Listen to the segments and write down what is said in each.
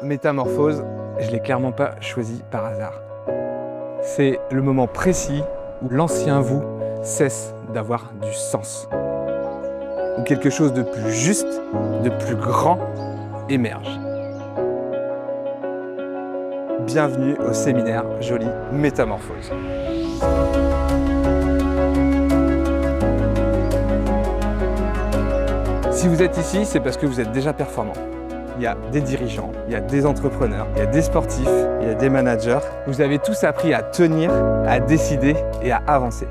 Métamorphose, je ne l'ai clairement pas choisi par hasard. C'est le moment précis où l'ancien vous cesse d'avoir du sens. Où quelque chose de plus juste, de plus grand émerge. Bienvenue au séminaire Jolie Métamorphose. Si vous êtes ici, c'est parce que vous êtes déjà performant. Il y a des dirigeants, il y a des entrepreneurs, il y a des sportifs, il y a des managers. Vous avez tous appris à tenir, à décider et à avancer.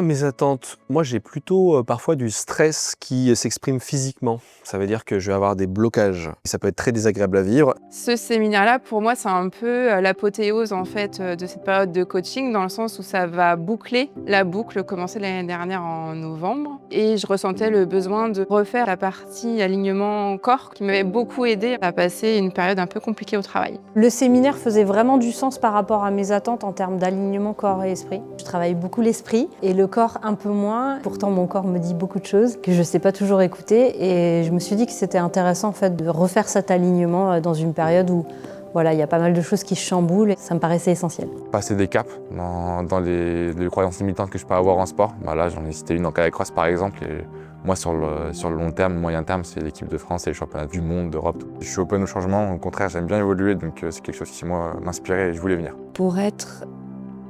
Mes attentes, moi j'ai plutôt parfois du stress qui s'exprime physiquement. Ça veut dire que je vais avoir des blocages. Ça peut être très désagréable à vivre. Ce séminaire-là, pour moi, c'est un peu l'apothéose en fait de cette période de coaching, dans le sens où ça va boucler la boucle commencée l'année dernière en novembre. Et je ressentais le besoin de refaire la partie alignement corps qui m'avait beaucoup aidé à passer une période un peu compliquée au travail. Le séminaire faisait vraiment du sens par rapport à mes attentes en termes d'alignement corps et esprit. Je travaille beaucoup l'esprit et le corps un peu moins. Pourtant, mon corps me dit beaucoup de choses que je ne sais pas toujours écouter. Et je me suis dit que c'était intéressant en fait, de refaire cet alignement dans une période où voilà, il y a pas mal de choses qui chamboulent et ça me paraissait essentiel. Passer des caps dans les croyances limitantes que je peux avoir en sport. Là, j'en ai cité une en kayak cross par exemple. Et moi, sur le long terme, moyen terme, c'est l'équipe de France et les championnats du monde, d'Europe. Je suis open au changement. Au contraire, j'aime bien évoluer. Donc, c'est quelque chose qui, moi, m'inspirait et je voulais venir. Pour être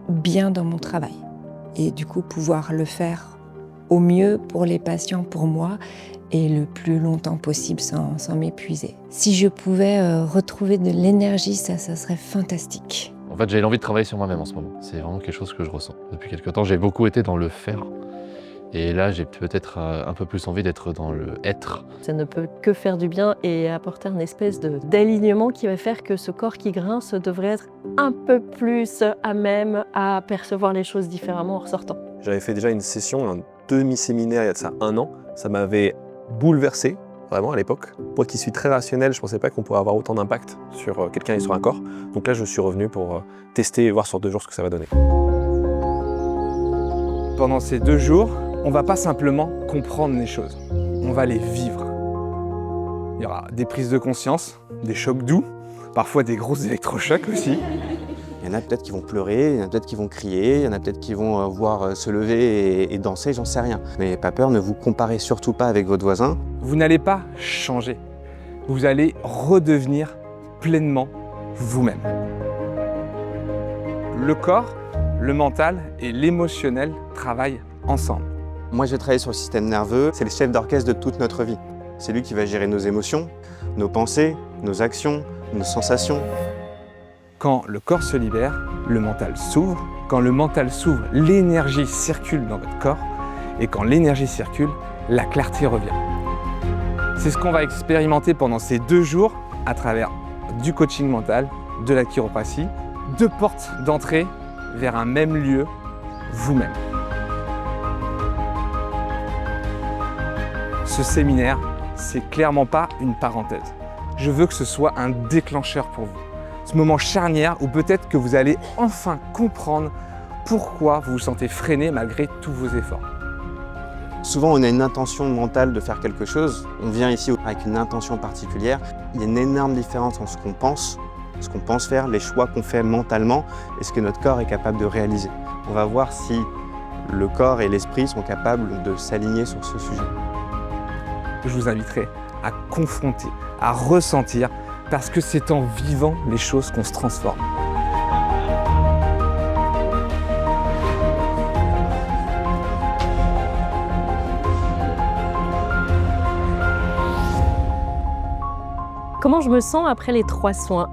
bien dans mon travail et du coup pouvoir le faire au mieux pour les patients, pour moi, et le plus longtemps possible sans m'épuiser. Si je pouvais retrouver de l'énergie, ça serait fantastique. En fait, j'ai l'envie de travailler sur moi-même en ce moment. C'est vraiment quelque chose que je ressens. Depuis quelque temps, j'ai beaucoup été dans le faire. Et là, j'ai peut-être un peu plus envie d'être dans le être. Ça ne peut que faire du bien et apporter une espèce d'alignement qui va faire que ce corps qui grince devrait être un peu plus à même à percevoir les choses différemment en ressortant. J'avais fait déjà une session, un demi-séminaire il y a de ça 1 an. Ça m'avait bouleversé, vraiment à l'époque. Moi qui suis très rationnel, je ne pensais pas qu'on pourrait avoir autant d'impact sur quelqu'un et sur un corps. Donc là, je suis revenu pour tester et voir sur 2 jours ce que ça va donner. Pendant ces 2 jours, on ne va pas simplement comprendre les choses, on va les vivre. Il y aura des prises de conscience, des chocs doux, parfois des gros électrochocs aussi. Il y en a peut-être qui vont pleurer, il y en a peut-être qui vont crier, il y en a peut-être qui vont voir se lever et danser, j'en sais rien. Mais pas peur, ne vous comparez surtout pas avec votre voisin. Vous n'allez pas changer, vous allez redevenir pleinement vous-même. Le corps, le mental et l'émotionnel travaillent ensemble. Moi, je vais travailler sur le système nerveux, c'est le chef d'orchestre de toute notre vie. C'est lui qui va gérer nos émotions, nos pensées, nos actions, nos sensations. Quand le corps se libère, le mental s'ouvre. Quand le mental s'ouvre, l'énergie circule dans votre corps. Et quand l'énergie circule, la clarté revient. C'est ce qu'on va expérimenter pendant ces 2 jours à travers du coaching mental, de la chiropratie, 2 portes d'entrée vers un même lieu, vous-même. Ce séminaire, c'est clairement pas une parenthèse. Je veux que ce soit un déclencheur pour vous. Ce moment charnière où peut-être que vous allez enfin comprendre pourquoi vous vous sentez freiné malgré tous vos efforts. Souvent, on a une intention mentale de faire quelque chose. On vient ici avec une intention particulière. Il y a une énorme différence entre ce qu'on pense faire, les choix qu'on fait mentalement et ce que notre corps est capable de réaliser. On va voir si le corps et l'esprit sont capables de s'aligner sur ce sujet. Je vous inviterai à confronter, à ressentir, parce que c'est en vivant les choses qu'on se transforme. Comment je me sens après les 3 soins?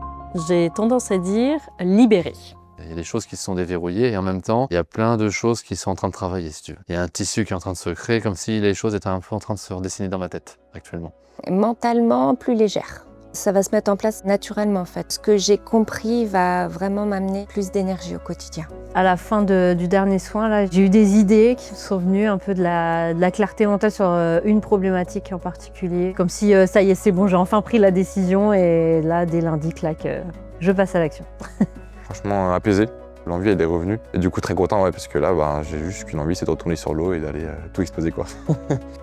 J'ai tendance à dire libérée. Il y a des choses qui se sont déverrouillées et en même temps, il y a plein de choses qui sont en train de travailler, si tu veux. Il y a un tissu qui est en train de se créer, comme si les choses étaient un peu en train de se redessiner dans ma tête, actuellement. Mentalement, plus légère. Ça va se mettre en place naturellement en fait. Ce que j'ai compris va vraiment m'amener plus d'énergie au quotidien. À la fin du dernier soin, là, j'ai eu des idées qui sont venues un peu de la clarté mentale sur une problématique en particulier. Comme si ça y est, c'est bon, j'ai enfin pris la décision et là, dès lundi, clac, je passe à l'action. Franchement, apaisé. L'envie, elle est revenue. Et du coup, très content, ouais, parce que là, j'ai juste qu'une envie, c'est de retourner sur l'eau et d'aller tout exploser, quoi.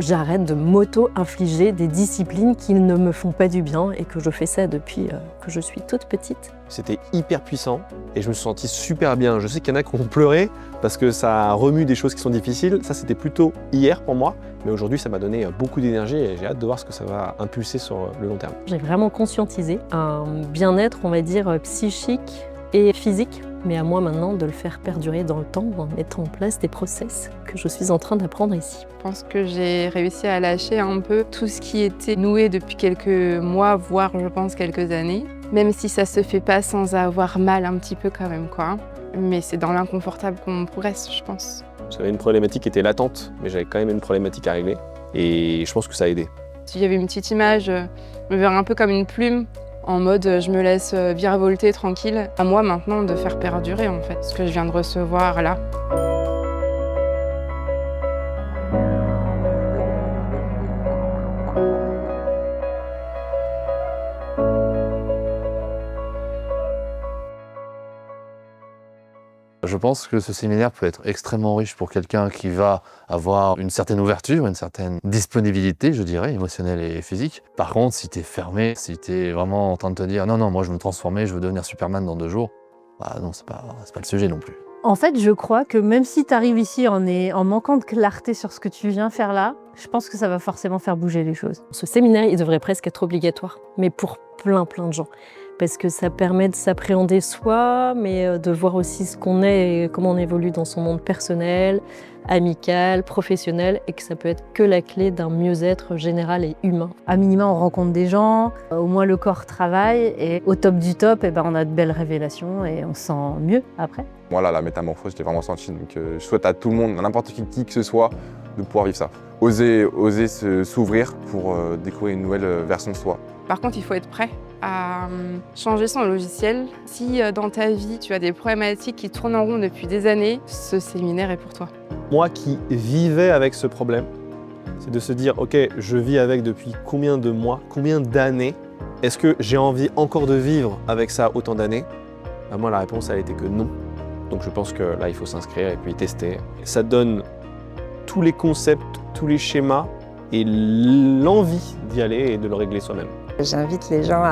J'arrête de m'auto-infliger des disciplines qui ne me font pas du bien et que je fais ça depuis que je suis toute petite. C'était hyper puissant et je me suis senti super bien. Je sais qu'il y en a qui ont pleuré parce que ça remue des choses qui sont difficiles. Ça, c'était plutôt hier pour moi, mais aujourd'hui, ça m'a donné beaucoup d'énergie et j'ai hâte de voir ce que ça va impulser sur le long terme. J'ai vraiment conscientisé un bien-être, on va dire, psychique et physique, mais à moi maintenant de le faire perdurer dans le temps en mettant en place des process que je suis en train d'apprendre ici. Je pense que j'ai réussi à lâcher un peu tout ce qui était noué depuis quelques mois, voire je pense quelques années. Même si ça se fait pas sans avoir mal un petit peu quand même, quoi. Mais c'est dans l'inconfortable qu'on progresse, je pense. J'avais une problématique qui était latente, mais j'avais quand même une problématique à régler et je pense que ça a aidé. S'il y avait une petite image, je me verrais un peu comme une plume, en mode je me laisse virevolter tranquille. À moi maintenant de faire perdurer en fait ce que je viens de recevoir là. Je pense que ce séminaire peut être extrêmement riche pour quelqu'un qui va avoir une certaine ouverture, une certaine disponibilité, je dirais, émotionnelle et physique. Par contre, si t'es fermé, si t'es vraiment en train de te dire « Non, moi je veux me transformer, je veux devenir Superman dans 2 jours », non, c'est pas le sujet non plus. En fait, je crois que même si tu arrives ici en manquant de clarté sur ce que tu viens faire là, je pense que ça va forcément faire bouger les choses. Ce séminaire, il devrait presque être obligatoire, mais pour plein de gens. Parce que ça permet de s'appréhender soi, mais de voir aussi ce qu'on est et comment on évolue dans son monde personnel, amical, professionnel, et que ça peut être que la clé d'un mieux-être général et humain. À minima, on rencontre des gens, au moins le corps travaille, et au top du top, on a de belles révélations et on se sent mieux après. Moi, là, la métamorphose, je l'ai vraiment senti. Donc, je souhaite à tout le monde, à n'importe qui que ce soit, de pouvoir vivre ça. Oser s'ouvrir pour découvrir une nouvelle version de soi. Par contre, il faut être prêt à changer son logiciel. Si dans ta vie, tu as des problématiques qui tournent en rond depuis des années, ce séminaire est pour toi. Moi qui vivais avec ce problème, c'est de se dire « Ok, je vis avec depuis combien de mois, combien d'années? Est-ce que j'ai envie encore de vivre avec ça autant d'années ?» Moi, la réponse, elle était que non. Donc je pense que là, il faut s'inscrire et puis tester. Ça donne tous les concepts, tous les schémas et l'envie d'y aller et de le régler soi-même. J'invite les gens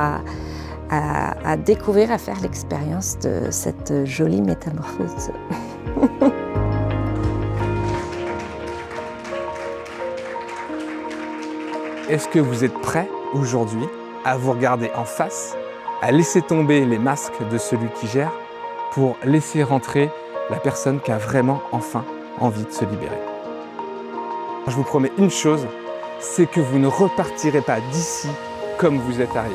à découvrir, à faire l'expérience de cette jolie métamorphose. Est-ce que vous êtes prêts aujourd'hui à vous regarder en face, à laisser tomber les masques de celui qui gère pour laisser rentrer la personne qui a vraiment enfin envie de se libérer? Je vous promets une chose, c'est que vous ne repartirez pas d'ici comme vous êtes arrivé.